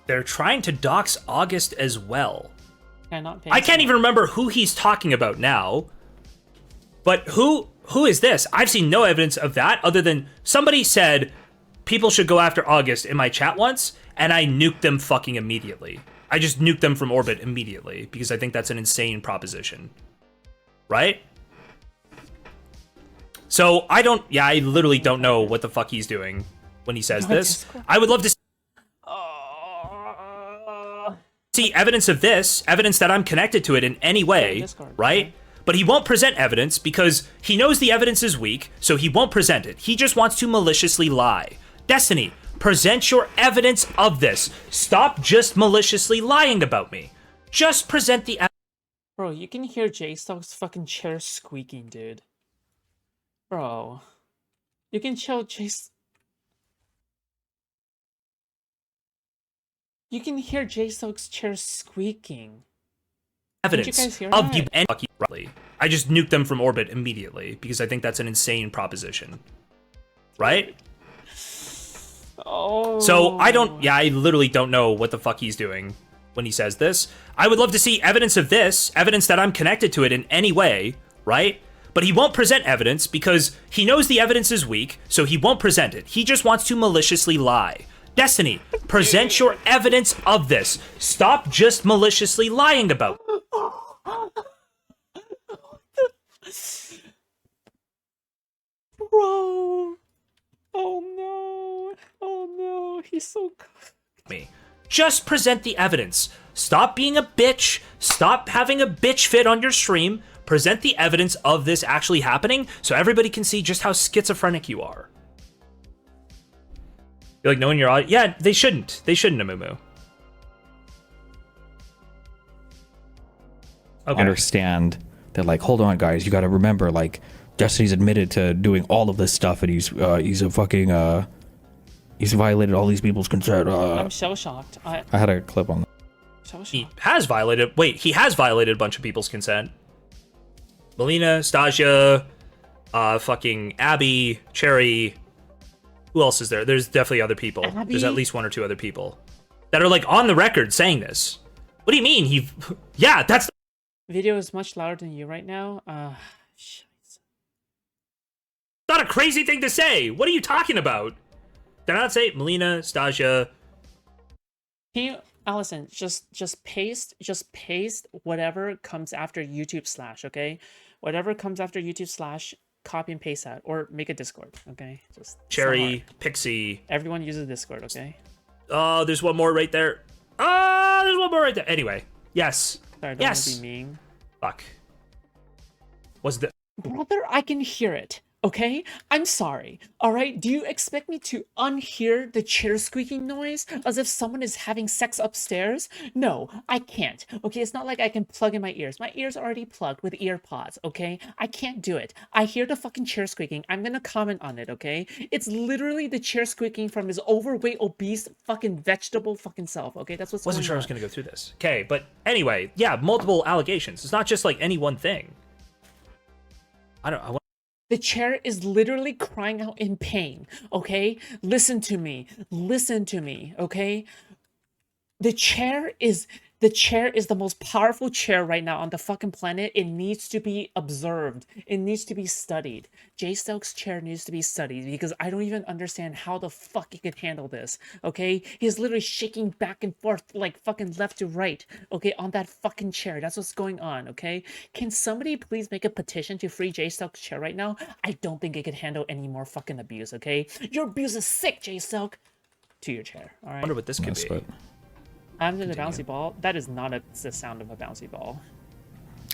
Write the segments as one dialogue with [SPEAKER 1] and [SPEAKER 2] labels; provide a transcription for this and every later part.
[SPEAKER 1] They're trying to dox August as well.
[SPEAKER 2] I
[SPEAKER 1] can't even remember who he's talking about now. But who is this? I've seen no evidence of that other than somebody said people should go after August in my chat once, and I nuked them fucking immediately. I just nuked them from orbit immediately because I think that's an insane proposition. Right? So I literally don't know what the fuck he's doing when he says this. I would love to see evidence of this, evidence that I'm connected to it in any way, right? But he won't present evidence because he knows the evidence is weak, so he won't present it. He just wants to maliciously lie. Destiny, present your evidence of this. Stop just maliciously lying about me. Just present the evidence.
[SPEAKER 2] Bro, you can hear Jstlk's fucking chair squeaking, dude. Bro. You can chill You can hear Jstlk's chair squeaking.
[SPEAKER 1] Evidence of you and I just nuked them from orbit immediately because I think that's an insane proposition. Right?
[SPEAKER 2] Oh.
[SPEAKER 1] So I literally don't know what the fuck he's doing when he says this. I would love to see evidence of this, evidence that I'm connected to it in any way, right? But he won't present evidence because he knows the evidence is weak, so he won't present it. He just wants to maliciously lie. Destiny, present your evidence of this. Stop just maliciously lying about it.
[SPEAKER 2] Bro. Oh no. Oh no. He's so
[SPEAKER 1] me. Just present the evidence. Stop being a bitch. Stop having a bitch fit on your stream. Present the evidence of this actually happening so everybody can see just how schizophrenic you are. You're like knowing your audience. Yeah, they shouldn't. They shouldn't, Amumu. Okay.
[SPEAKER 3] Understand that, like, hold on, guys. You got to remember, like, Destiny's admitted to doing all of this stuff, and he's a fucking he's violated all these people's consent.
[SPEAKER 2] I'm so shocked.
[SPEAKER 3] I had a clip on that.
[SPEAKER 2] So shocked.
[SPEAKER 1] He has violated. Wait, he has violated a bunch of people's consent. Melina, Stasia, fucking Abby, Cherry. Who else is there? There's definitely other people.
[SPEAKER 2] Abby?
[SPEAKER 1] There's at least one or two other people that are like on the record saying this. What do you mean? Yeah, that's.
[SPEAKER 2] Video is much louder than you right now. Shit.
[SPEAKER 1] Not a crazy thing to say. What are you talking about? Did I not say Melina, Stasia?
[SPEAKER 2] Can you, Allison, just paste whatever comes after YouTube /, okay? Whatever comes after YouTube /, copy and paste that, or make a Discord, okay? Just
[SPEAKER 1] Cherry, Pixie.
[SPEAKER 2] Everyone uses Discord, okay?
[SPEAKER 1] Oh, there's one more right there. Oh, there's one more right there. Anyway, yes.
[SPEAKER 2] Sorry, don't
[SPEAKER 1] yes.
[SPEAKER 2] want to be mean.
[SPEAKER 1] Fuck. Was the
[SPEAKER 2] Brother, I can hear it. Okay? I'm sorry. Alright? Do you expect me to unhear the chair squeaking noise as if someone is having sex upstairs? No, I can't. Okay? It's not like I can plug in my ears. My ears are already plugged with ear pods, okay? I can't do it. I hear the fucking chair squeaking. I'm gonna comment on it, okay? It's literally the chair squeaking from his overweight, obese, fucking vegetable fucking self, okay? That's what's
[SPEAKER 1] Wasn't
[SPEAKER 2] going
[SPEAKER 1] sure I
[SPEAKER 2] on.
[SPEAKER 1] was gonna go through this. Okay, but anyway, yeah, multiple allegations. It's not just like any one thing. I want.
[SPEAKER 2] The chair is literally crying out in pain, okay? Listen to me, okay? The chair is the most powerful chair right now on the fucking planet. It needs to be observed. It needs to be studied. Jstlk's chair needs to be studied because I don't even understand how the fuck he could handle this, okay? He's literally shaking back and forth like fucking left to right, okay, on that fucking chair. That's what's going on, okay? Can somebody please make a petition to free Jstlk's chair right now? I don't think it could handle any more fucking abuse, okay? Your abuse is sick, Jstlk. To your chair, all right?
[SPEAKER 1] I wonder what this could be.
[SPEAKER 3] But
[SPEAKER 2] I'm in the bouncy ball. That is not the sound of a bouncy ball.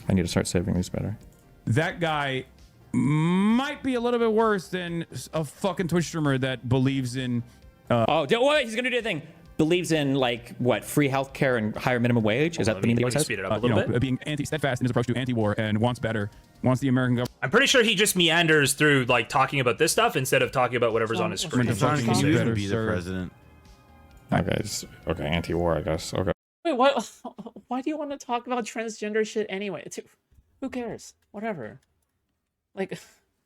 [SPEAKER 3] I need to start saving these better.
[SPEAKER 4] That guy might be a little bit worse than a fucking Twitch streamer that believes in.
[SPEAKER 5] Wait, he's gonna do a thing. Believes in, like, what, free healthcare and higher minimum wage? Is that the
[SPEAKER 1] Let
[SPEAKER 5] meaning
[SPEAKER 1] me
[SPEAKER 5] that
[SPEAKER 1] speed it up a little bit.
[SPEAKER 4] being anti-steadfast in his approach to anti-war and wants better, wants the American government.
[SPEAKER 1] I'm pretty sure he just meanders through like talking about this stuff instead of talking about whatever's on his screen.
[SPEAKER 4] the fucking
[SPEAKER 6] Can
[SPEAKER 4] better,
[SPEAKER 6] be the
[SPEAKER 4] sir.
[SPEAKER 6] president.
[SPEAKER 3] Okay, anti-war, I guess. Okay.
[SPEAKER 2] Wait, what? Why do you want to talk about transgender shit anyway? Who cares? Whatever. Like,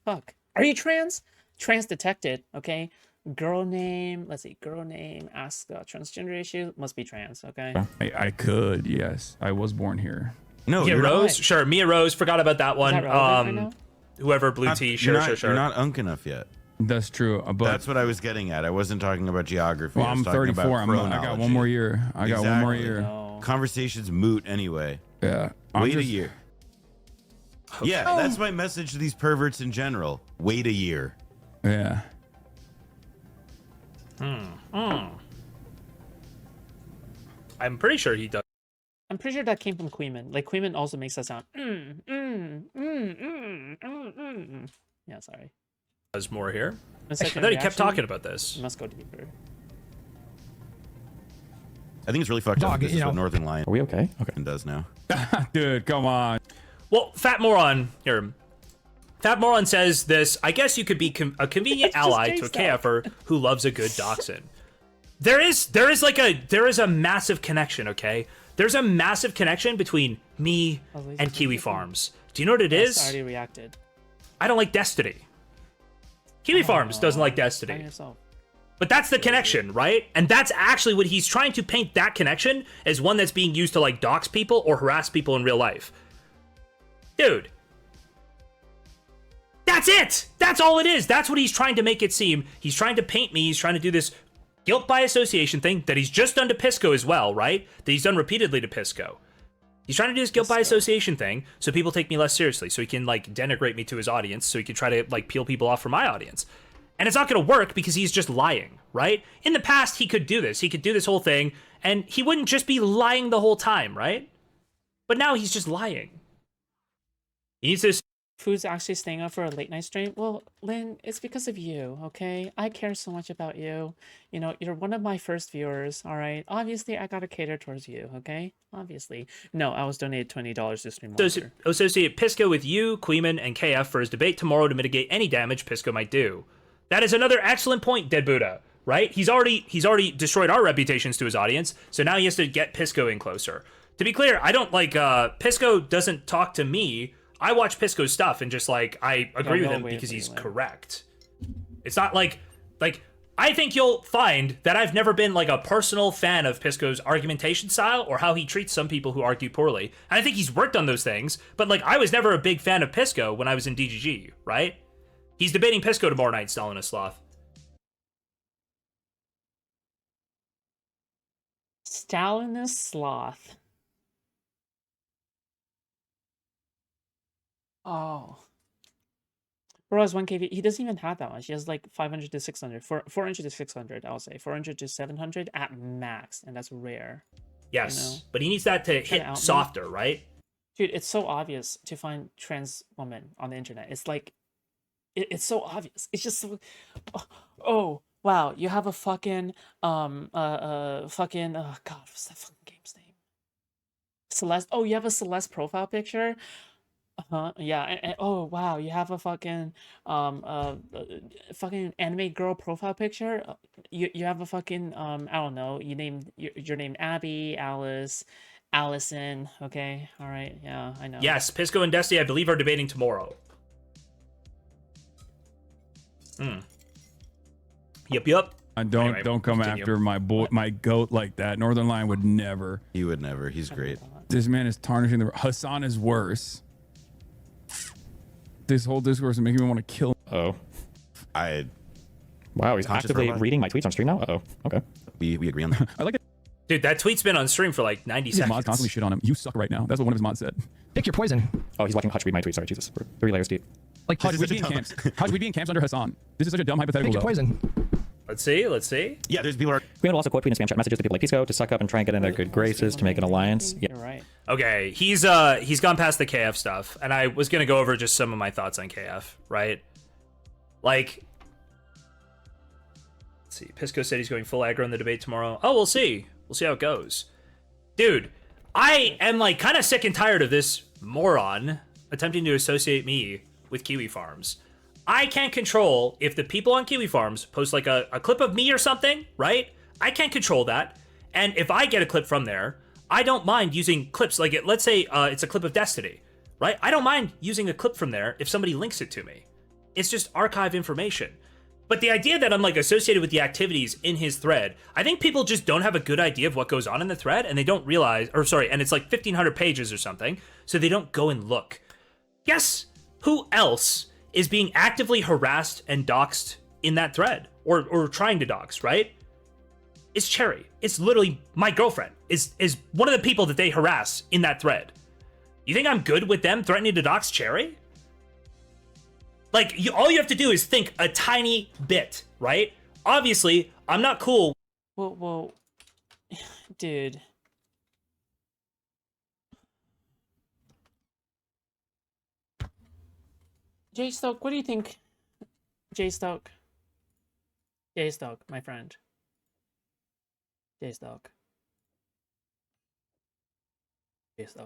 [SPEAKER 2] fuck. Are you trans? Trans detected, okay? Girl name. Let's see. Girl name. Ask transgender issue. Must be trans. Okay.
[SPEAKER 4] I could, yes. I was born here.
[SPEAKER 6] No,
[SPEAKER 1] Mia
[SPEAKER 6] you're
[SPEAKER 1] Rose,
[SPEAKER 2] not.
[SPEAKER 1] sure. Mia Rose, forgot about that one.
[SPEAKER 2] Is that relevant right now?
[SPEAKER 1] Whoever blue
[SPEAKER 6] not,
[SPEAKER 1] tea,
[SPEAKER 6] you're
[SPEAKER 1] sure,
[SPEAKER 6] not,
[SPEAKER 1] sure, sure.
[SPEAKER 6] You're not unk enough yet.
[SPEAKER 4] That's true. But
[SPEAKER 6] That's what I was getting at. I wasn't talking about geography.
[SPEAKER 4] well,
[SPEAKER 6] I was
[SPEAKER 4] I'm
[SPEAKER 6] talking
[SPEAKER 4] 34.
[SPEAKER 6] about
[SPEAKER 4] I got one more year. I got one more
[SPEAKER 6] Exactly.
[SPEAKER 4] year.
[SPEAKER 2] No.
[SPEAKER 6] Conversation's moot anyway.
[SPEAKER 4] Yeah.
[SPEAKER 6] Wait a year. Yeah, that's my message to these perverts in general. Wait a year.
[SPEAKER 4] Yeah.
[SPEAKER 1] I'm pretty sure he does.
[SPEAKER 2] I'm pretty sure that came from Queeman. Like Queeman also makes that sound. Yeah, sorry.
[SPEAKER 1] Does more here.
[SPEAKER 2] A
[SPEAKER 1] I
[SPEAKER 2] second
[SPEAKER 1] thought he kept
[SPEAKER 2] reaction,
[SPEAKER 1] talking about this.
[SPEAKER 2] you must go deeper.
[SPEAKER 6] I think it's really fucked up. This is what Northern Lion
[SPEAKER 3] Are we okay? Okay.
[SPEAKER 6] does now.
[SPEAKER 4] Dude, come on.
[SPEAKER 1] Well, Fat Moron here. Fat Moron says this. I guess you could be a convenient
[SPEAKER 2] Just
[SPEAKER 1] ally to a
[SPEAKER 2] changed that.
[SPEAKER 1] KFer who loves a good dachshund. There is a massive connection. Okay, there's a massive connection between me and Kiwi Farms. Do you know what it
[SPEAKER 2] I
[SPEAKER 1] is?
[SPEAKER 2] already reacted.
[SPEAKER 1] I don't like Destiny. Kiwi Farms doesn't like
[SPEAKER 2] Find
[SPEAKER 1] Destiny.
[SPEAKER 2] yourself.
[SPEAKER 1] But that's the connection, right? And that's actually what he's trying to paint, that connection as one that's being used to like dox people or harass people in real life. Dude. That's it! That's all it is. That's what he's trying to make it seem. He's trying to paint me. He's trying to do this guilt by association thing that he's just done to Pisco as well, right? That he's done repeatedly to Pisco. He's trying to do this guilt by association thing so people take me less seriously, so he can like denigrate me to his audience, so he can try to like peel people off from my audience. And it's not going to work because he's just lying, right? In the past, he could do this. He could do this whole thing, and he wouldn't just be lying the whole time, right? But now he's just lying. He needs to...
[SPEAKER 2] Food's actually staying up for a late night stream. Well, Lynn, it's because of you, okay? I care so much about you. You know, you're one of my first viewers, all right? Obviously, I gotta cater towards you, okay? Obviously. No, I was donated $20 to stream Monster.
[SPEAKER 1] associate Pisco with you, Queeman, and KF for his debate tomorrow to mitigate any damage Pisco might do. That is another excellent point, Dead Buddha, right? He's already destroyed our reputations to his audience, so now he has to get Pisco in closer. To be clear, I don't like Pisco doesn't talk to me. I watch Pisco's stuff and just like I agree with him because he's correct. It's not like I think you'll find that I've never been like a personal fan of Pisco's argumentation style or how he treats some people who argue poorly. And I think he's worked on those things, but like I was never a big fan of Pisco when I was in DGG, right? He's debating Pisco tomorrow night, Stalinist Sloth.
[SPEAKER 2] Stalinist Sloth. Oh. Bro has 1k. He doesn't even have that much. He has like 500 to 600. 400 to 600, I'll say. 400 to 700 at max, and that's rare.
[SPEAKER 1] Yes,
[SPEAKER 2] You know?
[SPEAKER 1] but he needs that to hit
[SPEAKER 2] out me.
[SPEAKER 1] softer, right?
[SPEAKER 2] Dude, it's so obvious to find trans women on the internet. It's like, it's so obvious. It's just so, oh, wow. You have a fucking, oh God, what's that fucking game's name? Celeste. Oh, you have a Celeste profile picture? Uh-huh. Yeah. Oh, wow. You have a fucking, fucking anime girl profile picture? You have a fucking, I don't know. You're named Abby, Alice, Allison. Okay. All right. Yeah, I know.
[SPEAKER 1] Yes, Pisco and Destiny, I believe, are debating tomorrow. Yep.
[SPEAKER 4] Don't come
[SPEAKER 1] continue.
[SPEAKER 4] after my goat like that. Northern Lion would never.
[SPEAKER 6] He would never. He's great.
[SPEAKER 4] This man is tarnishing the. Hassan is worse. This whole discourse is making me want to kill.
[SPEAKER 3] Oh.
[SPEAKER 6] Conscious
[SPEAKER 3] Wow, he's actively
[SPEAKER 6] robot.
[SPEAKER 3] reading my tweets on stream now? Uh-oh. Okay.
[SPEAKER 6] We agree on that.
[SPEAKER 4] I like it.
[SPEAKER 1] Dude, that tweet's been on stream for like 90
[SPEAKER 4] His mods
[SPEAKER 1] seconds.
[SPEAKER 4] constantly shit on him. You suck right now. That's what one of his mods said.
[SPEAKER 7] Pick your poison.
[SPEAKER 3] Oh, he's watching Hutch read my tweets. Sorry, Jesus. We're 3 layers deep.
[SPEAKER 7] Like,
[SPEAKER 4] How'd
[SPEAKER 6] is
[SPEAKER 4] we
[SPEAKER 6] such a
[SPEAKER 4] be in
[SPEAKER 6] dumb-
[SPEAKER 4] camps? How'd we be in camps under Hassan? This is such a dumb hypothetical.
[SPEAKER 7] pick your
[SPEAKER 4] though.
[SPEAKER 7] poison.
[SPEAKER 1] Let's see.
[SPEAKER 6] Yeah, there's people are.
[SPEAKER 3] Queen will also quote tweet and spam chat messages to people like Pisco to suck up and try and get in their good graces to make an alliance. Yeah.
[SPEAKER 2] You're right.
[SPEAKER 1] Okay, he's gone past the KF stuff, and I was gonna go over just some of my thoughts on KF, right? Like, let's see. Pisco said he's going full aggro in the debate tomorrow. Oh, we'll see. We'll see how it goes. Dude, I am like kind of sick and tired of this moron attempting to associate me with Kiwi Farms. I can't control if the people on Kiwi Farms post like a clip of me or something, right? I can't control that. And if I get a clip from there, I don't mind using clips. Like, let's say it's a clip of Destiny, right? I don't mind using a clip from there if somebody links it to me. It's just archive information. But the idea that I'm like associated with the activities in his thread, I think people just don't have a good idea of what goes on in the thread, and they don't realize, or sorry, and it's like 1,500 pages or something, so they don't go and look. Guess who else is being actively harassed and doxxed in that thread, or trying to dox, right? It's Cherry. It's literally my girlfriend is one of the people that they harass in that thread. You think I'm good with them threatening to dox Cherry? Like, all you have to do is think a tiny bit, right? Obviously, I'm not cool.
[SPEAKER 2] Well, dude. Jstlk, what do you think? Jstlk, my friend. Jstlk,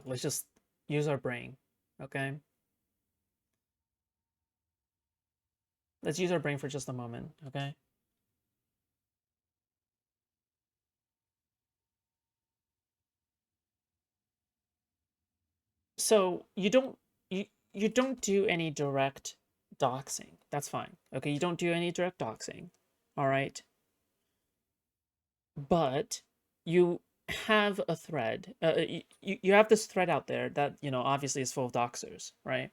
[SPEAKER 2] let's just use our brain, okay? Let's use our brain for just a moment, okay? So you don't do any direct doxing. That's fine. Okay, you don't do any direct doxing. All right. But you have a thread. You have this thread out there that, you know, obviously is full of doxers, right?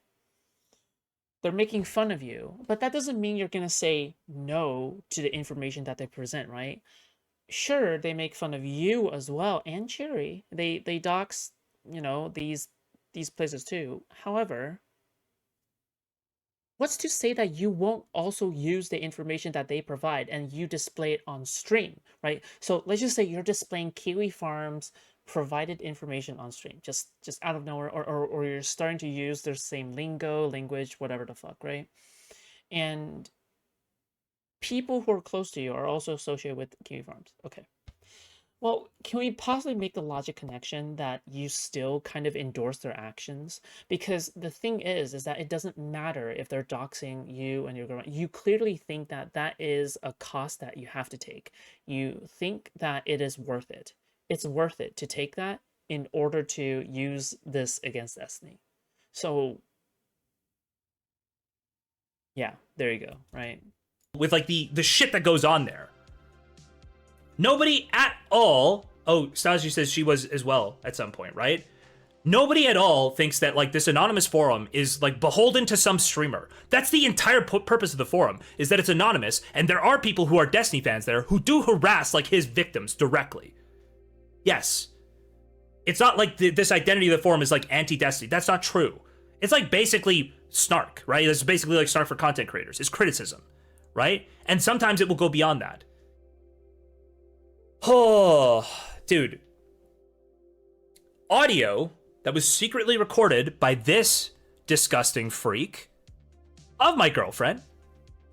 [SPEAKER 2] They're making fun of you, but that doesn't mean you're going to say no to the information that they present, right? Sure, they make fun of you as well, and Cherry. They dox, you know, these places too. However, what's to say that you won't also use the information that they provide and you display it on stream, right? So let's just say you're displaying Kiwi Farms provided information on stream, just out of nowhere, or you're starting to use their same language, whatever the fuck, right? And people who are close to you are also associated with Kiwi Farms. Okay. Well, can we possibly make the logic connection that you still kind of endorse their actions? Because the thing is that it doesn't matter if they're doxing you and your girlfriend. You clearly think that that is a cost that you have to take. You think that it is worth it. It's worth it to take that in order to use this against Destiny. So, yeah, there you go, right?
[SPEAKER 1] With like the shit that goes on there. Nobody at all. Oh, Stasio says she was as well at some point, right? Nobody at all thinks that like this anonymous forum is like beholden to some streamer. That's the entire purpose of the forum, is that it's anonymous, and there are people who are Destiny fans there who do harass like his victims directly. Yes. It's not like this identity of the forum is like anti-Destiny. That's not true. It's like basically snark, right? It's basically like snark for content creators. It's criticism, right? And sometimes it will go beyond that. Oh, dude. Audio that was secretly recorded by this disgusting freak of my girlfriend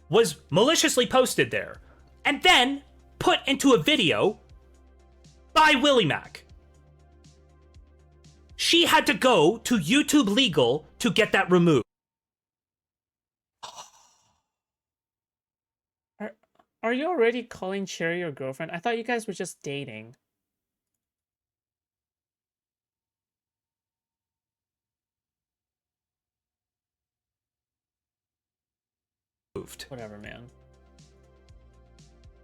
[SPEAKER 1] was maliciously posted there and then put into a video by Willie Mac. She had to go to YouTube Legal to get that removed.
[SPEAKER 2] Are you already calling Cherry your girlfriend? I thought you guys were just dating. Whatever, man.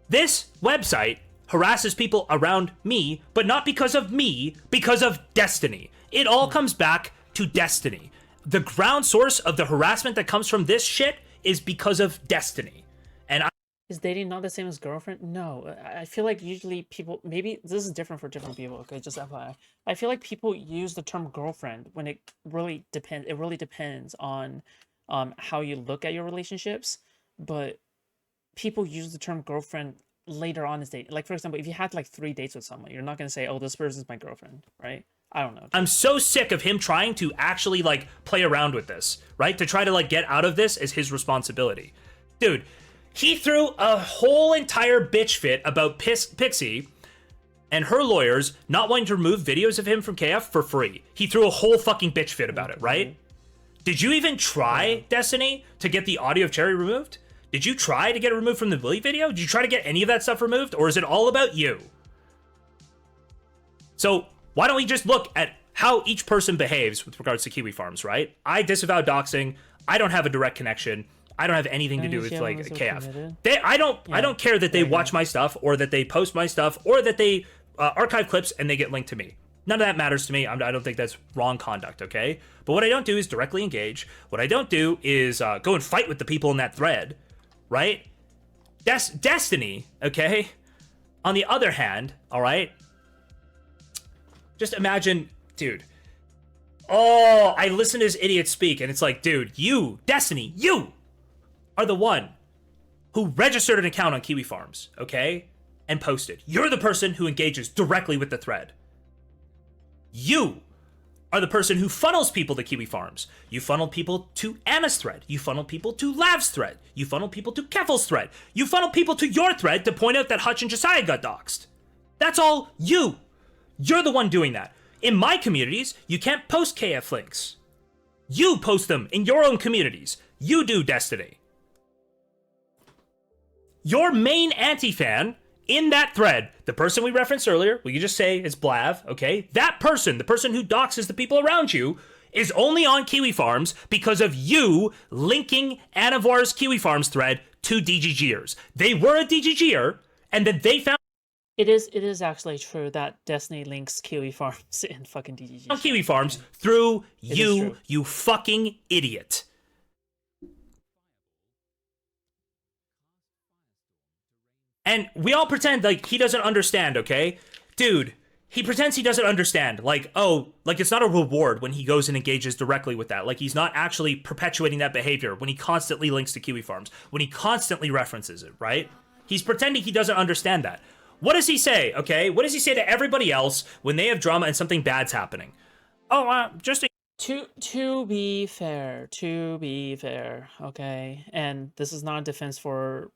[SPEAKER 1] This website harasses people around me, but not because of me, because of Destiny. It all comes back to Destiny. The ground source of the harassment that comes from this shit is because of Destiny. And
[SPEAKER 2] Is dating not the same as girlfriend? No. I feel like usually people, maybe this is different for different people, okay, just FYI. I feel like people use the term girlfriend when it really depends. It really depends on how you look at your relationships, but people use the term girlfriend later on as dating. Like, for example, if you had like 3 dates with someone, you're not going to say, oh, this person's my girlfriend, right? I don't know.
[SPEAKER 1] I'm so sick of him trying to actually like play around with this, right? To try to like get out of this as his responsibility. Dude, he threw a whole entire bitch fit about Pixie and her lawyers not wanting to remove videos of him from KF for free. He threw a whole fucking bitch fit about it, right? Did you even try, Destiny, to get the audio of Cherry removed? Did you try to get it removed from the Willie video? Did you try to get any of that stuff removed? Or is it all about you? So why don't we just look at how each person behaves with regards to Kiwi Farms, right? I disavow doxing. I don't have a direct connection. I don't have anything to do
[SPEAKER 2] Any
[SPEAKER 1] with like
[SPEAKER 2] journalists are
[SPEAKER 1] KF.
[SPEAKER 2] committed?
[SPEAKER 1] I don't care that they watch my stuff or that they post my stuff or that they archive clips and they get linked to me. None of that matters to me. I don't think that's wrong conduct, okay? But what I don't do is directly engage. What I don't do is go and fight with the people in that thread, right? Destiny, okay? On the other hand, all right? Just imagine, dude. Oh, I listen to this idiot speak, and it's like, dude, you, Destiny, you are the one who registered an account on Kiwi Farms, okay? And posted. You're the person who engages directly with the thread. You are the person who funnels people to Kiwi Farms. You funnel people to Anna's thread. You funnel people to Lav's thread. You funnel people to Keffel's thread. You funnel people to your thread to point out that Hutch and Josiah got doxxed. That's all you. You're the one doing that. In my communities, you can't post KF links. You post them in your own communities. You do, Destiny. Your main anti-fan in that thread, the person we referenced earlier, we could just say it's Blav, okay? That person, the person who doxes the people around you, is only on Kiwi Farms because of you linking Anavar's Kiwi Farms thread to DGGers. They were a DGGer, and then they found
[SPEAKER 2] It is actually true that Destiny links Kiwi Farms in fucking DGG.
[SPEAKER 1] on Kiwi Farms through
[SPEAKER 2] is
[SPEAKER 1] you,
[SPEAKER 2] true.
[SPEAKER 1] you fucking idiot. And we all pretend like he doesn't understand, okay? Dude, he pretends he doesn't understand. Like, oh, like it's not a reward when he goes and engages directly with that. Like he's not actually perpetuating that behavior when he constantly links to Kiwi Farms, when he constantly references it, right? He's pretending he doesn't understand that. What does he say, okay? What does he say to everybody else when they have drama and something bad's happening? Oh, just
[SPEAKER 2] To be fair, okay? And this is not a defense for,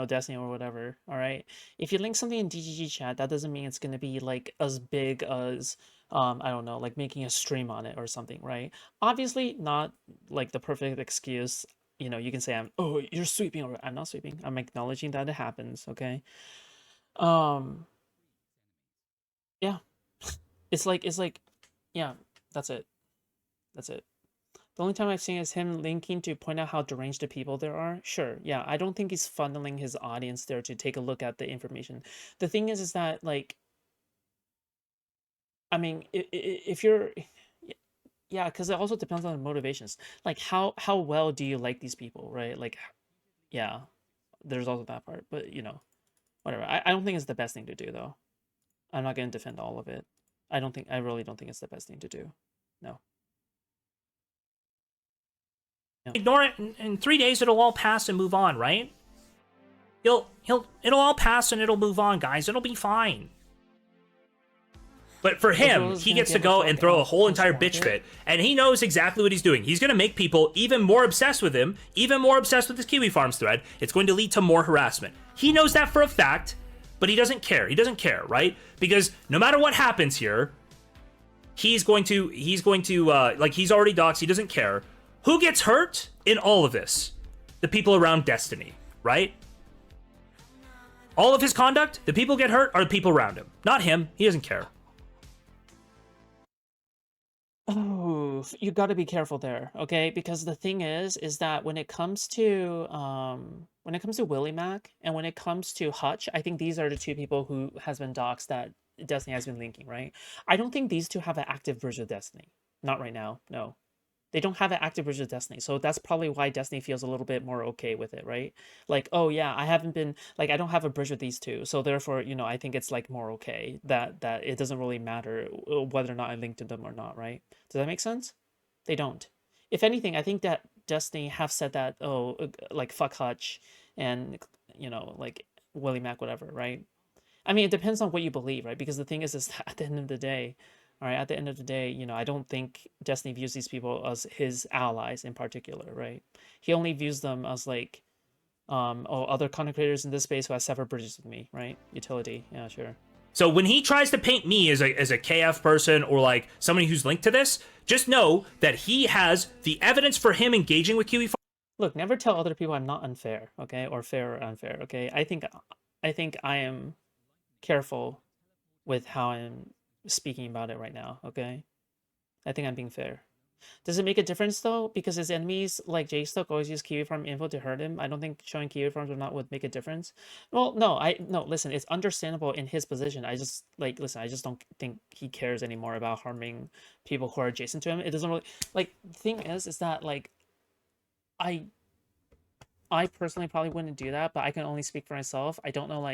[SPEAKER 2] Destiny or whatever, all right? If you link something in DGG chat, that doesn't mean it's going to be like as big as I don't know, like making a stream on it or something, right? Obviously not like the perfect excuse. You can say you're sweeping, or I'm not sweeping. I'm acknowledging that it happens, okay? Yeah. It's like yeah, that's it. That's it. The only time I've seen is him linking to point out how deranged the people there are. Sure, yeah, I don't think he's funneling his audience there to take a look at the information. The thing is that, like, I mean, if you're, yeah, because it also depends on the motivations. Like, how well do you like these people, right? Like, yeah, there's also that part. But, whatever. I don't think it's the best thing to do, though. I'm not going to defend all of it. I really don't think it's the best thing to do. No.
[SPEAKER 1] ignore it. In 3 days, it'll all pass and move on, right? It'll all pass and it'll move on, guys. It'll be fine. But for him, he gets to go and throw a whole entire bitch fit, and he knows exactly what he's doing. He's going to make people even more obsessed with him, even more obsessed with his Kiwi Farms thread. It's going to lead to more harassment. He knows that for a fact, but he doesn't care. He doesn't care, right? Because no matter what happens here, he's going to like, he's already doxxed. He doesn't care. Who gets hurt in all of this? The people around Destiny, right? All of his conduct, the people get hurt are the people around him, not him. He doesn't care.
[SPEAKER 2] Oh, you got to be careful there, okay? Because the thing is that when it comes to Willie Mac and when it comes to Hutch, I think these are the two people who has been doxxed that Destiny has been linking, right? I don't think these two have an active version of Destiny. Not right now, no. They don't have an active version of Destiny, so that's probably why Destiny feels a little bit more okay with it, right? Like, oh yeah, I don't have a bridge with these two, so therefore, I think it's like more okay that it doesn't really matter whether or not I linked to them or not, right? Does that make sense? They don't. If anything, I think that Destiny have said that, like fuck Hutch and like Willie Mac, whatever, right? I mean, it depends on what you believe, right? Because the thing is that at the end of the day, all right, at the end of the day, I don't think Destiny views these people as his allies in particular, right? He only views them as like, other content creators in this space who have severed bridges with me, right? Utility, yeah, sure.
[SPEAKER 1] So when he tries to paint me as a KF person or like somebody who's linked to this, just know that he has the evidence for him engaging with Kiwi.
[SPEAKER 2] Look, never tell other people I'm not unfair, okay? Or fair or unfair, okay? I think I am careful with how I'm speaking about it right now, okay? I think I'm being fair. Does it make a difference though? Because his enemies like Jstlk always use Kiwi Farm info to hurt him. I don't think showing Kiwi Farms or not would make a difference. Well, no. Listen, it's understandable in his position. I just listen. I just don't think he cares anymore about harming people who are adjacent to him. It doesn't really The thing is that I personally probably wouldn't do that, but I can only speak for myself. I don't know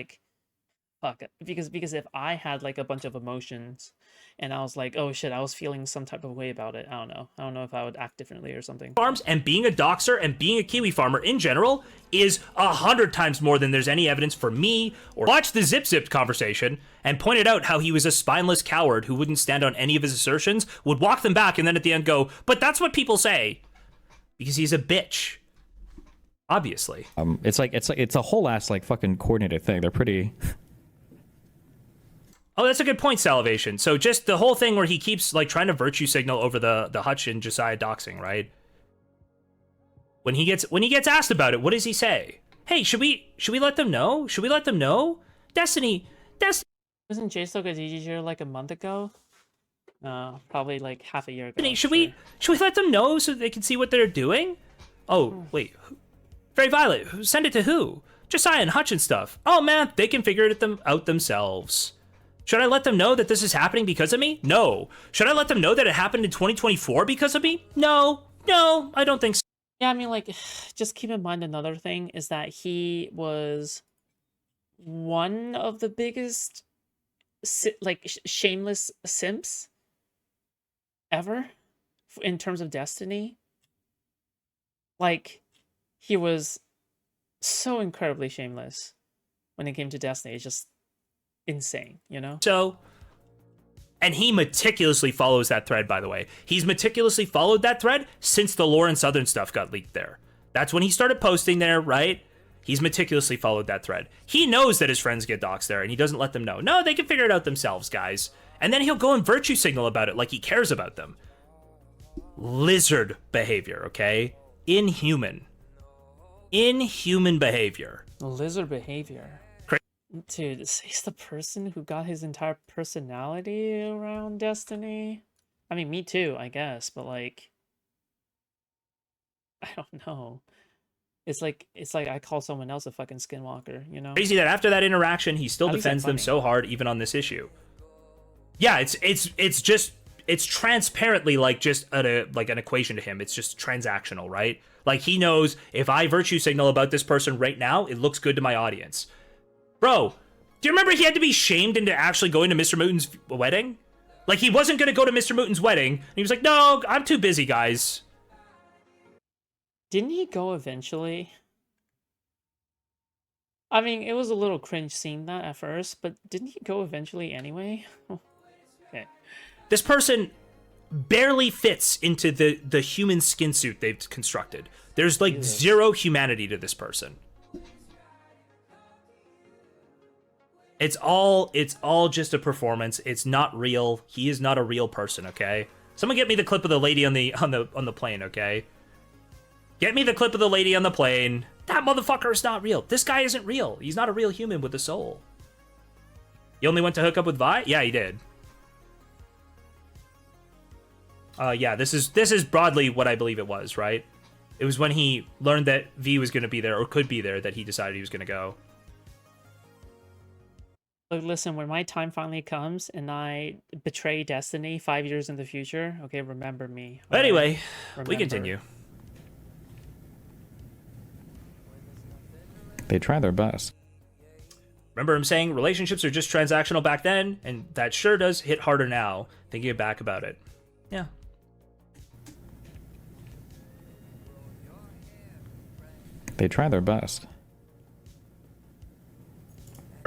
[SPEAKER 2] fuck it. Because if I had a bunch of emotions and I was like, oh shit, I was feeling some type of way about it. I don't know if I would act differently or something.
[SPEAKER 1] Farms and being a doxer and being a Kiwi farmer in general is 100 times more than there's any evidence for me. Or watch the Zip conversation and pointed out how he was a spineless coward who wouldn't stand on any of his assertions, would walk them back, and then at the end go, but that's what people say. Because he's a bitch. Obviously.
[SPEAKER 3] It's a whole ass fucking coordinated thing. They're pretty.
[SPEAKER 1] Oh, that's a good point, Salivation. So just the whole thing where he keeps trying to virtue signal over the Hutch and Josiah doxing, right? When he gets asked about it, what does he say? Hey, should we let them know? Should we let them know? Destiny.
[SPEAKER 2] Wasn't Jstlk a DG a month ago? Probably half a year ago.
[SPEAKER 1] Should we let them know so they can see what they're doing? Oh, wait. Very Violet, send it to who? Josiah and Hutch and stuff. Oh man, they can figure it out themselves. Should I let them know that this is happening because of me? No. Should I let them know that it happened in 2024 because of me? No, I don't think so.
[SPEAKER 2] Yeah, I mean, just keep in mind another thing is that he was one of the biggest, shameless simps ever in terms of Destiny. He was so incredibly shameless when it came to Destiny. It's just insane, you know?
[SPEAKER 1] So, and he meticulously follows that thread, by the way. He's meticulously followed that thread since the Lore and Southern stuff got leaked there. That's when he started posting there, right? He's meticulously followed that thread. He knows that his friends get doxxed there, and he doesn't let them know. No, they can figure it out themselves, guys. And then he'll go and virtue signal about it like he cares about them. Lizard behavior, okay? Inhuman behavior.
[SPEAKER 2] Lizard behavior. Dude, he's the person who got his entire personality around Destiny. I mean, me too, I guess, but I don't know. It's like I call someone else a fucking skinwalker, you know?
[SPEAKER 1] Crazy that after that interaction, he still
[SPEAKER 2] How is that
[SPEAKER 1] defends them
[SPEAKER 2] funny?
[SPEAKER 1] so hard, even on this issue. Yeah, it's transparently just an equation to him. It's just transactional, right? He knows if I virtue signal about this person right now, it looks good to my audience. Bro, do you remember he had to be shamed into actually going to Mr. Mooten's wedding? He wasn't going to go to Mr. Mooten's wedding, and he was like, no, I'm too busy, guys.
[SPEAKER 2] Didn't he go eventually? I mean, it was a little cringe seeing that at first, but didn't he go eventually anyway? Okay.
[SPEAKER 1] This person barely fits into the human skin suit they've constructed. There's zero humanity to this person. It's all just a performance. It's not real. He is not a real person, okay? Someone get me the clip of the lady on the plane, okay? Get me the clip of the lady on the plane. That motherfucker is not real. This guy isn't real. He's not a real human with a soul. He only went to hook up with Vi? Yeah, he did. Yeah, this is broadly what I believe it was, right? It was when he learned that V was going to be there, or could be there, that he decided he was going to go.
[SPEAKER 2] Look, listen, when my time finally comes and I betray Destiny 5 years in the future, okay, remember me.
[SPEAKER 1] But anyway, we
[SPEAKER 2] Remember.
[SPEAKER 1] continue.
[SPEAKER 3] They try their best.
[SPEAKER 1] Remember him saying relationships are just transactional back then, and that sure does hit harder now, thinking back about it. Yeah.
[SPEAKER 3] They try their best.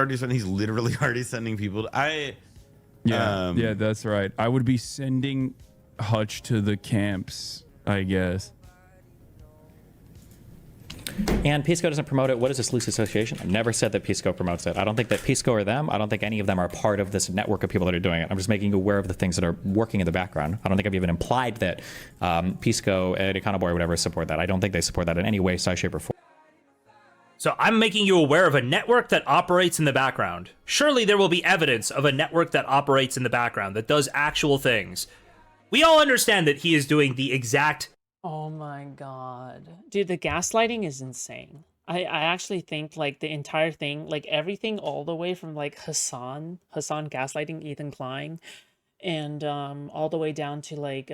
[SPEAKER 6] He's literally already sending people.
[SPEAKER 4] Yeah, that's right. I would be sending Hutch to the camps, I guess.
[SPEAKER 5] And Pisco doesn't promote it. What is this loose association? I've never said that Pisco promotes it. I don't think that Pisco or them, I don't think any of them are part of this network of people that are doing it. I'm just making you aware of the things that are working in the background. I don't think I've even implied that Pisco, Econoboy, or whatever support that. I don't think they support that in any way, size, shape, or form.
[SPEAKER 1] So I'm making you aware of a network that operates in the background. Surely there will be evidence of a network that operates in the background, that does actual things. We all understand that he is doing the exact.
[SPEAKER 2] Oh my god. Dude, the gaslighting is insane. I actually think like the entire thing, like everything all the way from like Hassan gaslighting Ethan Klein, and all the way down to like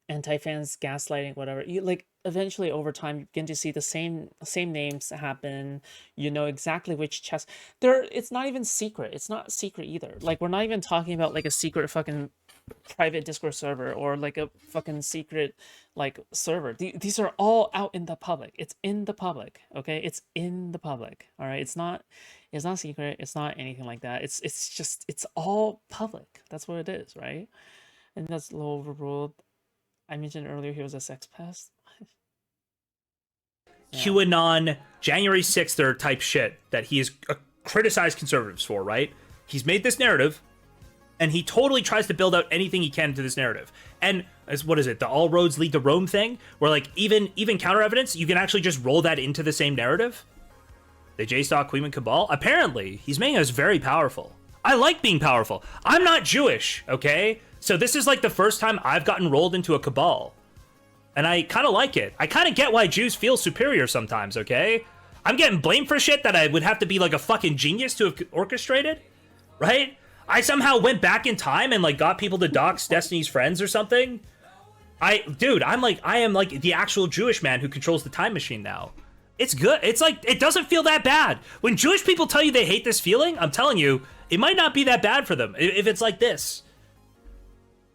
[SPEAKER 2] anti-fans gaslighting, whatever. You like eventually over time you begin to see the same names happen. You know exactly which chess. It's not even secret. It's not secret either. Like we're not even talking about like a secret fucking private Discord server or like a fucking secret like server. These are all out in the public. It's in the public, okay? It's in the public. All right? It's not secret. It's not anything like that. It's just it's all public. That's what it is, right? And that's a little overruled. I mentioned earlier he was a sex pest.
[SPEAKER 1] QAnon January 6th type shit that he has criticized conservatives for, right? He's made this narrative, and he totally tries to build out anything he can into this narrative. And what is it? The all roads lead to Rome thing, where like even counter evidence, you can actually just roll that into the same narrative. The Jstlk Queen Cabal. Apparently, he's making us very powerful. I like being powerful. I'm not Jewish, okay? So this is like the first time I've gotten rolled into a cabal. And I kind of like it. I kind of get why Jews feel superior sometimes, okay? I'm getting blamed for shit that I would have to be like a fucking genius to have orchestrated, right? I somehow went back in time and like got people to dox Destiny's friends or something. I am like the actual Jewish man who controls the time machine now. It's good. It's like, it doesn't feel that bad. When Jewish people tell you they hate this feeling, I'm telling you, it might not be that bad for them if it's like this.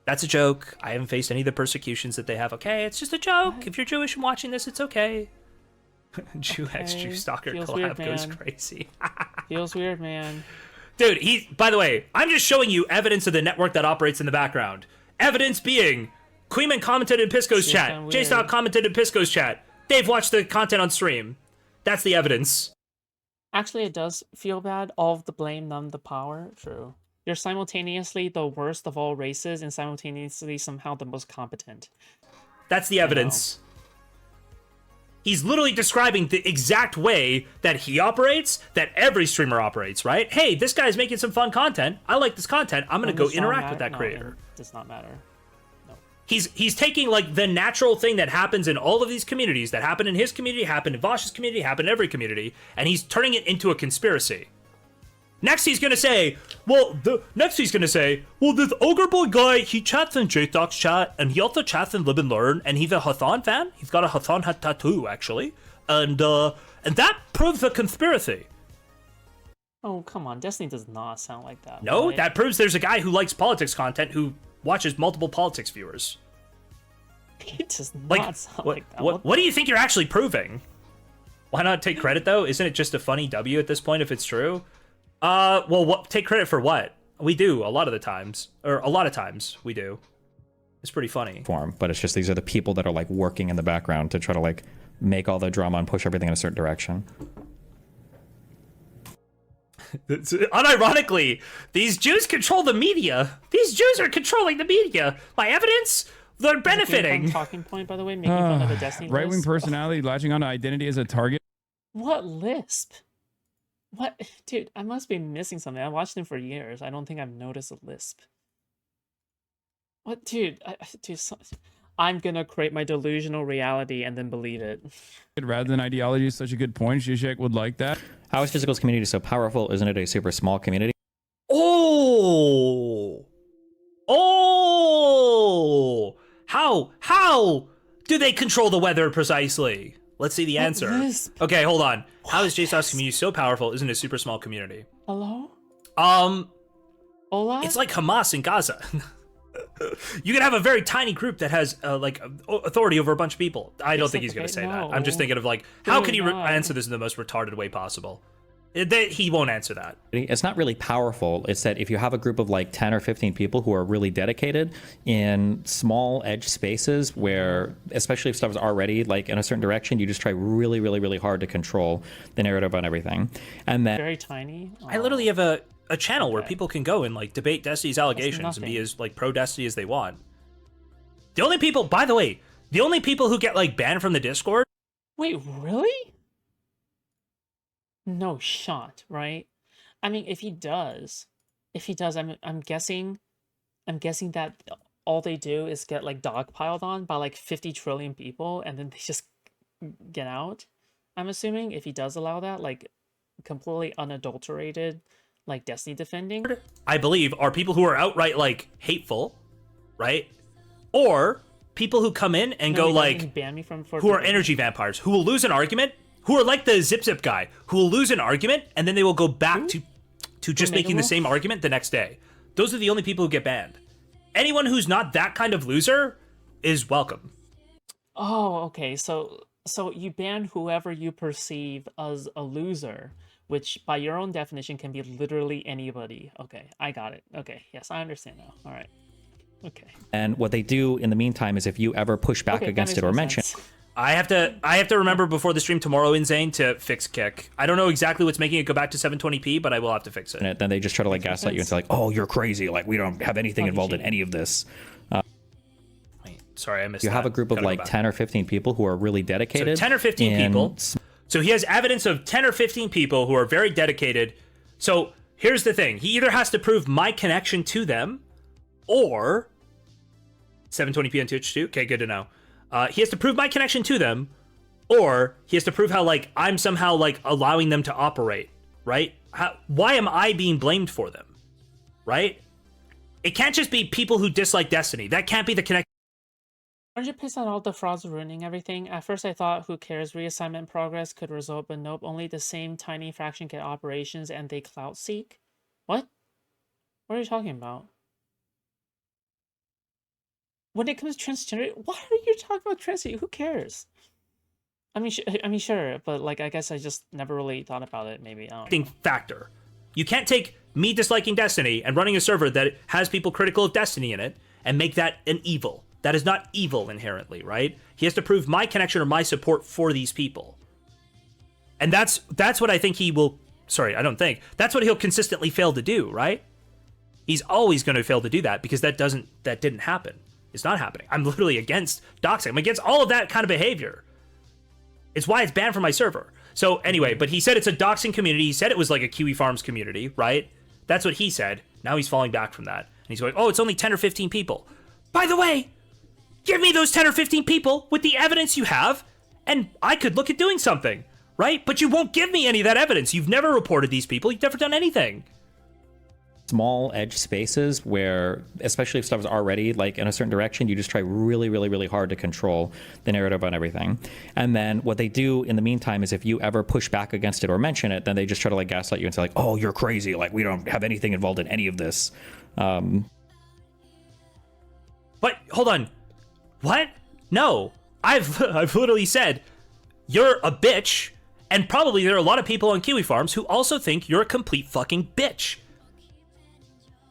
[SPEAKER 1] That's a joke. I haven't faced any of the persecutions that they have. Okay, it's just a joke. What? If you're Jewish and watching this, it's okay. Jew X Jew Stalker
[SPEAKER 2] Feels
[SPEAKER 1] collab
[SPEAKER 2] weird,
[SPEAKER 1] goes
[SPEAKER 2] man.
[SPEAKER 1] crazy.
[SPEAKER 2] Feels weird, man.
[SPEAKER 1] Dude, by the way, I'm just showing you evidence of the network that operates in the background. Evidence being, Queeman commented in Pisco's chat. Jstlk commented in Pisco's chat. They've watched the content on stream. That's the evidence.
[SPEAKER 2] Actually, it does feel bad. All of the blame, none of the power. True. You're simultaneously the worst of all races and simultaneously somehow the most competent.
[SPEAKER 1] That's the evidence. He's literally describing the exact way that he operates, that every streamer operates, right? Hey, this guy's making some fun content. I like this content. I'm going to go interact with that creator.
[SPEAKER 2] It does not matter. No.
[SPEAKER 1] He's taking like the natural thing that happens in all of these communities, that happened in his community, happened in Vosh's community, happened in every community, and he's turning it into a conspiracy. Next he's gonna say, this ogre boy guy, he chats in Jstlk's chat, and he also chats in Live and Learn, and he's a Hassan fan. He's got a Hassan hat tattoo, actually. And that proves a conspiracy.
[SPEAKER 2] Oh, come on. Destiny does not sound like that.
[SPEAKER 1] No,
[SPEAKER 2] right?
[SPEAKER 1] that proves there's a guy who likes politics content who watches multiple politics viewers.
[SPEAKER 2] It does not sound like that.
[SPEAKER 1] What do you think you're actually proving? Why not take credit, though? Isn't it just a funny W at this point if it's true? Take credit for what? We do a lot of times we do. It's pretty funny.
[SPEAKER 5] Form, but it's just these are the people that are like working in the background to try to like make all the drama and push everything in a certain direction.
[SPEAKER 1] Unironically, these Jews control the media. These Jews are controlling the media. My evidence? They're benefiting.
[SPEAKER 2] Talking point, by the way, making fun of the Destiny
[SPEAKER 4] Right-wing
[SPEAKER 2] list.
[SPEAKER 4] personality latching onto identity as a target.
[SPEAKER 2] What lisp? What? Dude, I must be missing something. I watched him for years. I don't think I've noticed a lisp. What? Dude, I'm gonna create my delusional reality and then believe it.
[SPEAKER 4] Rather than ideology is such a good point. Zystek would like that.
[SPEAKER 5] How is Physical's community so powerful? Isn't it a super small community?
[SPEAKER 1] Oh! How do they control the weather precisely? Let's see the answer.
[SPEAKER 2] Lisp?
[SPEAKER 1] Okay, hold on. How is Jstlk's community so powerful? Isn't it a super small community?
[SPEAKER 2] Hello?
[SPEAKER 1] It's like Hamas in Gaza. You can have a very tiny group that has authority over a bunch of people. I don't think he's gonna say that. I'm just thinking of like, how can he answer this in the most retarded way possible? He won't answer that.
[SPEAKER 5] It's not really powerful. It's that if you have a group of like 10 or 15 people who are really dedicated in small edge spaces where, especially if stuff is already like in a certain direction, you just try really, really, really hard to control the narrative on everything. And then
[SPEAKER 2] Very tiny.
[SPEAKER 1] I literally have a channel where people can go and like debate Destiny's allegations and be as like pro Destiny as they want. The only people, by the way, who get like banned from the Discord.
[SPEAKER 2] Wait, really? No shot, right? I mean, if he does, I'm guessing that all they do is get like dogpiled on by like 50 trillion people, and then they just get out. I'm assuming if he does allow that, like completely unadulterated, like Destiny defending.
[SPEAKER 1] I believe, are people who are outright like hateful, right? Or people who come in and go like,
[SPEAKER 2] ban me from
[SPEAKER 1] who are energy vampires, who will lose an argument, who are like the Zip Zip guy, who will lose an argument and then they will go back to just making the same argument the next day. Those are the only people who get banned. Anyone who's not that kind of loser is welcome.
[SPEAKER 2] Oh, okay. So you ban whoever you perceive as a loser, which by your own definition can be literally anybody. Okay, I got it. Okay, yes, I understand now. All right. Okay.
[SPEAKER 5] And what they do in the meantime is if you ever push back against it or mention it,
[SPEAKER 1] I have to remember before the stream tomorrow, Insane, to fix Kick. I don't know exactly what's making it go back to 720p, but I will have to fix it.
[SPEAKER 5] then they just try to like gaslight you and say like, oh, you're crazy. Like, we don't have anything involved in any of this.
[SPEAKER 1] Wait, sorry, I missed
[SPEAKER 5] You
[SPEAKER 1] that.
[SPEAKER 5] have a group of like 10 or 15 people who are really dedicated.
[SPEAKER 1] So 10 or 15 people. So he has evidence of 10 or 15 people who are very dedicated. So here's the thing. He either has to prove my connection to them or 720p on Twitch too. Okay, good to know. He has to prove my connection to them, or he has to prove how like I'm somehow like allowing them to operate, right? Why am I being blamed for them, right? It can't just be people who dislike Destiny. That can't be the connection.
[SPEAKER 2] 100% all the frauds ruining everything. At first I thought, who cares, reassignment progress could result, but nope, only the same tiny fraction get operations and they clout seek. What? What are you talking about? When it comes to transgender, why are you talking about transgender? Who cares? I mean, sure, but like, I guess I just never really thought about it. Maybe I don't know.
[SPEAKER 1] Factor. You can't take me disliking Destiny and running a server that has people critical of Destiny in it and make that an evil. That is not evil inherently, right? He has to prove my connection or my support for these people. And that's what I think he will... Sorry, I don't think. That's what he'll consistently fail to do, right? He's always going to fail to do that because that didn't happen. It's not happening. I'm literally against doxing. I'm against all of that kind of behavior. It's why it's banned from my server. So anyway, but he said it's a doxing community. He said it was like a Kiwi Farms community, right? That's what he said. Now he's falling back from that. And he's going, oh, it's only 10 or 15 people. By the way, give me those 10 or 15 people with the evidence you have, and I could look at doing something, right? But you won't give me any of that evidence. You've never reported these people. You've never done anything.
[SPEAKER 5] Small edge spaces where, especially if stuff is already like in a certain direction, you just try really, really, really hard to control the narrative on everything. And then what they do in the meantime is if you ever push back against it or mention it, then they just try to like gaslight you and say like, oh, you're crazy. Like, we don't have anything involved in any of this.
[SPEAKER 1] But hold on. What? No. I've literally said you're a bitch, and probably there are a lot of people on Kiwi Farms who also think you're a complete fucking bitch.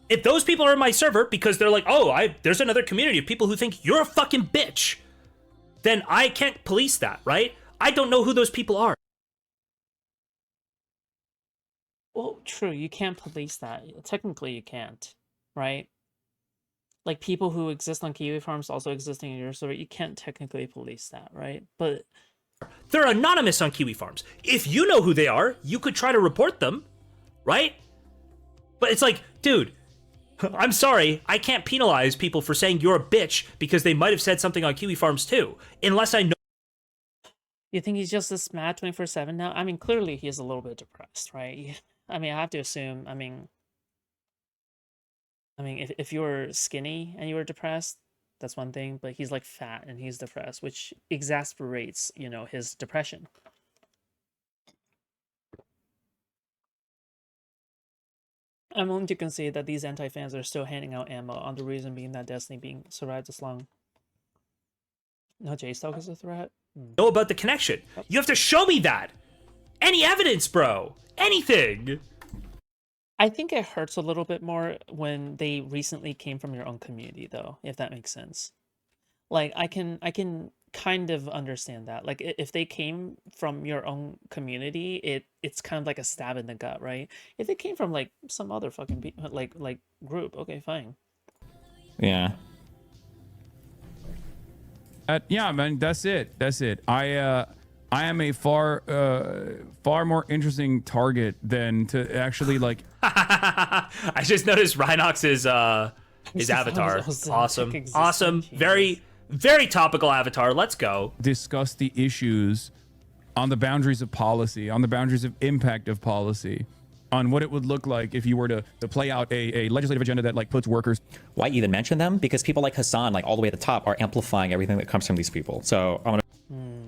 [SPEAKER 1] If those people are in my server because they're like, oh, there's another community of people who think you're a fucking bitch, then I can't police that, right? I don't know who those people are.
[SPEAKER 2] Well, true, you can't police that. Technically, you can't, right? Like, people who exist on Kiwi Farms also existing in your server, you can't technically police that, right? But
[SPEAKER 1] they're anonymous on Kiwi Farms. If you know who they are, you could try to report them, right? But it's like, dude, I'm sorry, I can't penalize people for saying you're a bitch because they might have said something on Kiwi Farms too, unless I know.
[SPEAKER 2] you think he's just this mad 24/7 now? I mean, clearly he is a little bit depressed, right? I mean, I have to assume, I mean, if you were skinny and you were depressed, that's one thing, but he's like fat and he's depressed, which exasperates, you know, his depression. I'm willing to concede that these anti-fans are still handing out ammo, on the reason being that Destiny being survived this long. No, Jstlk is a threat?
[SPEAKER 1] Know about the connection. You have to show me that. Any evidence, bro. Anything.
[SPEAKER 2] I think it hurts a little bit more when they recently came from your own community, though, if that makes sense. Like, I can kind of understand that. Like, if they came from your own community, it's kind of like a stab in the gut, right? If they came from like some other fucking like group, okay, fine.
[SPEAKER 5] Yeah.
[SPEAKER 4] Yeah, man, that's it. I am a far more interesting target than to actually like.
[SPEAKER 1] I just noticed Rhinox's His avatar.
[SPEAKER 2] Ozempic
[SPEAKER 1] Awesome.
[SPEAKER 2] existing,
[SPEAKER 1] Awesome.
[SPEAKER 2] Jesus.
[SPEAKER 1] Very, very topical avatar. Let's go.
[SPEAKER 4] Discuss the issues on the boundaries of policy, on the boundaries of impact of policy, on what it would look like if you were to play out a legislative agenda that like puts workers.
[SPEAKER 5] Why even mention them? Because people like Hassan, like all the way at the top, are amplifying everything that comes from these people. So I'm gonna.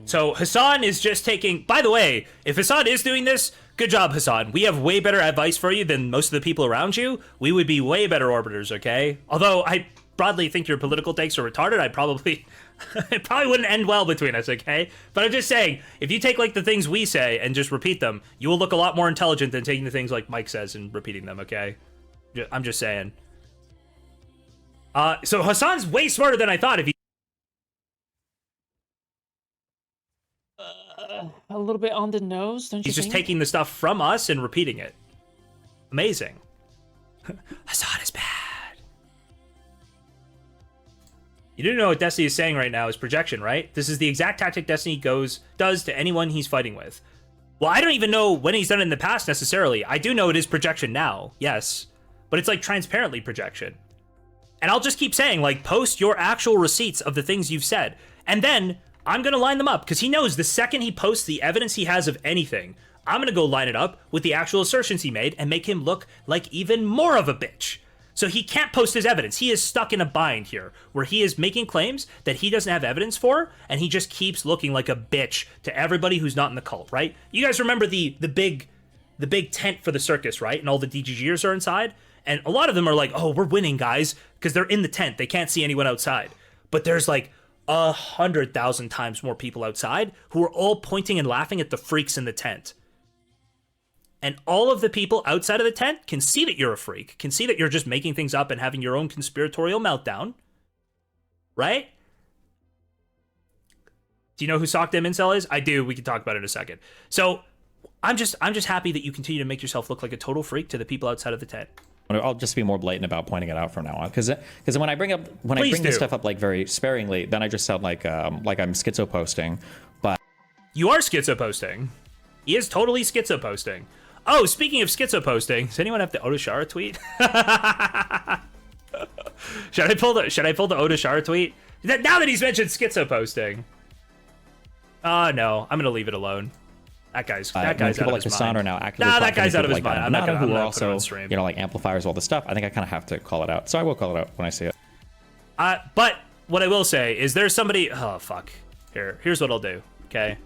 [SPEAKER 1] So Hassan is just taking, by the way, if Hassan is doing this, good job, Hassan. We have way better advice for you than most of the people around you. We would be way better orbiters, okay? Although I broadly think your political takes are retarded, it probably wouldn't end well between us, okay? But I'm just saying, if you take like the things we say and just repeat them, you will look a lot more intelligent than taking the things like Mike says and repeating them, okay? I'm just saying. So Hassan's way smarter than I thought if he
[SPEAKER 2] A little bit on the nose, don't you
[SPEAKER 1] He's just
[SPEAKER 2] think?
[SPEAKER 1] taking the stuff from us and repeating it. Amazing. Hassan is bad. You do know what Destiny is saying right now is projection, right? This is the exact tactic Destiny does to anyone he's fighting with. Well, I don't even know when he's done it in the past necessarily. I do know it is projection now, yes. But it's like transparently projection. And I'll just keep saying, like, post your actual receipts of the things you've said. And then I'm going to line them up because he knows the second he posts the evidence he has of anything, I'm going to go line it up with the actual assertions he made and make him look like even more of a bitch. So he can't post his evidence. He is stuck in a bind here where he is making claims that he doesn't have evidence for, and he just keeps looking like a bitch to everybody who's not in the cult, right? You guys remember the big tent for the circus, right? And all the DGGers are inside, and a lot of them are like, "Oh, we're winning, guys," because they're in the tent. They can't see anyone outside. But there's like 100,000 times more people outside who are all pointing and laughing at the freaks in the tent. And all of the people outside of the tent can see that you're a freak, can see that you're just making things up and having your own conspiratorial meltdown. Right? Do you know who Sock Dem Incel is? I do. We can talk about it in a second. So I'm just happy that you continue to make yourself look like a total freak to the people outside of the tent.
[SPEAKER 5] I'll just be more blatant about pointing it out from now on, because when I bring
[SPEAKER 1] Please
[SPEAKER 5] this
[SPEAKER 1] do.
[SPEAKER 5] stuff up like very sparingly, then I just sound like I'm schizo posting. But
[SPEAKER 1] You are schizo posting. He is totally schizo posting. Oh, speaking of schizo posting, does anyone have the Otoshara tweet? Should I pull the Otoshara tweet? Now that he's mentioned schizo posting. Oh no, I'm gonna leave it alone. That guy's
[SPEAKER 5] when
[SPEAKER 1] out
[SPEAKER 5] people
[SPEAKER 1] of
[SPEAKER 5] like
[SPEAKER 1] his
[SPEAKER 5] Hassan
[SPEAKER 1] mind.
[SPEAKER 5] are now actively
[SPEAKER 1] Nah, that
[SPEAKER 5] platforming
[SPEAKER 1] guy's out of
[SPEAKER 5] people
[SPEAKER 1] his
[SPEAKER 5] like
[SPEAKER 1] mind. I'm not
[SPEAKER 5] Nana,
[SPEAKER 1] gonna
[SPEAKER 5] who are
[SPEAKER 1] put it
[SPEAKER 5] also
[SPEAKER 1] on stream.
[SPEAKER 5] like amplifiers of all this stuff. I think I kind of have to call it out. So I will call it out when I see it.
[SPEAKER 1] But what I will say is there's somebody. Oh fuck. Here's what I'll do. Okay.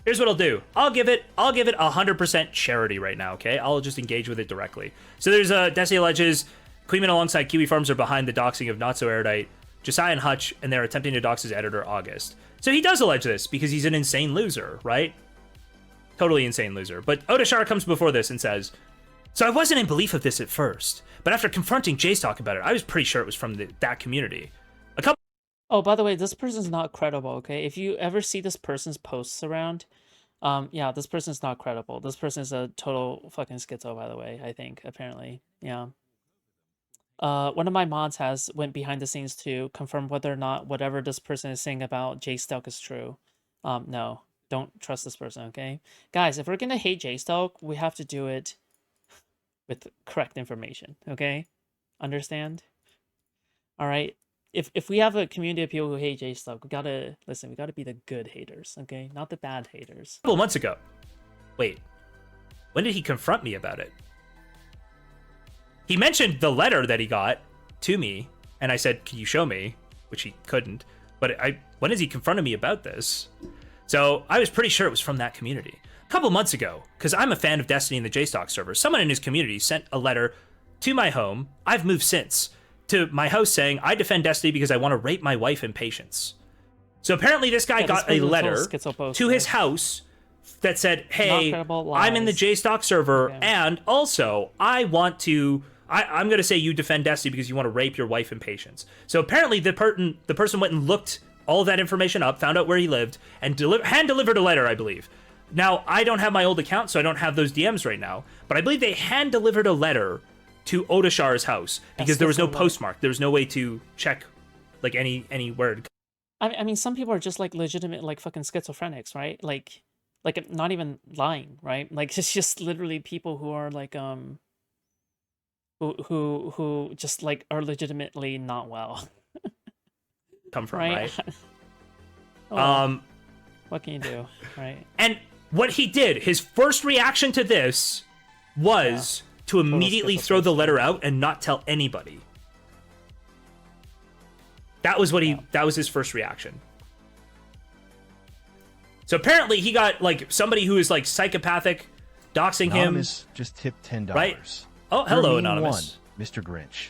[SPEAKER 1] Here's what I'll do. I'll give it 100% charity right now. Okay. I'll just engage with it directly. So there's Desi alleges Queeman alongside Kiwi Farms are behind the doxing of Not So Erudite, Josiah and Hutch, and they're attempting to dox his editor August. So he does allege this because he's an insane loser, right? Totally insane loser. But Odashara comes before this and says, "So I wasn't in belief of this at first, but after confronting Jstlk about it, I was pretty sure it was from that community. A couple
[SPEAKER 2] Oh, by the way, this person's not credible, okay? If you ever see this person's posts around, yeah, this person's not credible. This person's a total fucking schizo, by the way, I think, apparently. Yeah. One of my mods went behind the scenes to confirm whether or not whatever this person is saying about Jstlk is true. No, don't trust this person, okay? Guys, if we're gonna hate Jstlk, we have to do it with correct information, okay? Understand? All right? If we have a community of people who hate Jstlk, we gotta be the good haters, okay? Not the bad haters.
[SPEAKER 1] months ago. Wait, when did he confront me about it? He mentioned the letter that he got to me, and I said, "Can you show me?" Which he couldn't. But when has he confronted me about this? So I was pretty sure it was from that community. A couple months ago, because I'm a fan of Destiny and the Jstlk server, someone in his community sent a letter to my home. I've moved since. To my house saying, "I defend Destiny because I want to rape my wife in patience." So apparently this guy got a letter to his house that said, "Hey, I'm in the Jstlk server, and also I want to. I'm going to say you defend Destiny because you want to rape your wife in patience." So apparently the person went and looked all of that information up, found out where he lived, and hand delivered a letter, I believe. Now I don't have my old account, so I don't have those DMs right now. But I believe they hand delivered a letter to Odashar's house because there was no postmark. There was no way to check like any word.
[SPEAKER 2] I mean, some people are just like legitimate, like fucking schizophrenics, right? Like not even lying, right? Like it's just literally people who are like who just like are legitimately not well.
[SPEAKER 1] Come from,
[SPEAKER 2] Right?
[SPEAKER 1] right?
[SPEAKER 2] Oh, well,
[SPEAKER 1] Um,
[SPEAKER 2] what can you do, right?
[SPEAKER 1] and what he did, his first reaction to this was to immediately throw the letter out and not tell anybody. That was what that was his first reaction. So apparently he got like somebody who is like psychopathic doxing
[SPEAKER 7] Anonymous just tipped $10.
[SPEAKER 1] Right? Oh, hello,
[SPEAKER 7] You're mean
[SPEAKER 1] Anonymous.
[SPEAKER 7] one, Mr. Grinch.